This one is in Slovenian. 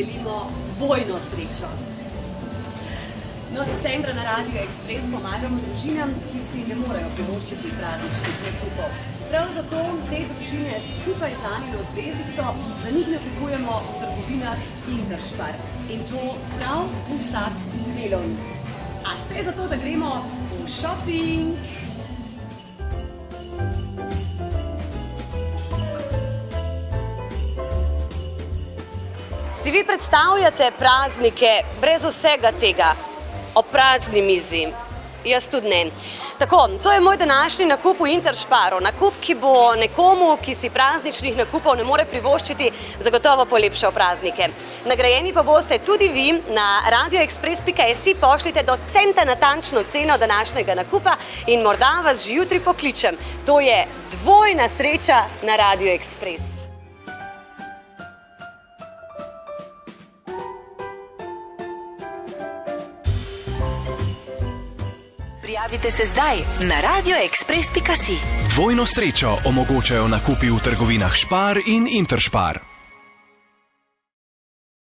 delimo dvojno srečo. No, decembra na Radiu Ekspres pomagamo družinam, ki si ne morejo privoščiti prazničnih nakupov. Prav zato te družine skupaj z Anino zvezdico za njih nakupujemo v trgovinah Interspar. In to prav vsak delovnik. A ste za to, da gremo v šoping? Si vi predstavljate praznike brez vsega tega? Ob prazni mizi? Jaz tudi ne. Tako, to je moj današnji nakup v Intersparu. Nakup, ki bo nekomu, ki si prazničnih nakupov ne more privoščiti, zagotovo polepšal praznike. Nagrajeni pa boste tudi vi. Na radioekspres.si pošljite do centa natančno ceno današnjega nakupa in morda vas že jutri pokličem. To je dvojna sreča na Radiu Ekspres. Prijavite se zdaj na radioekspres.si. Dvojno srečo omogočajo nakupi v trgovinah Spar in Interspar.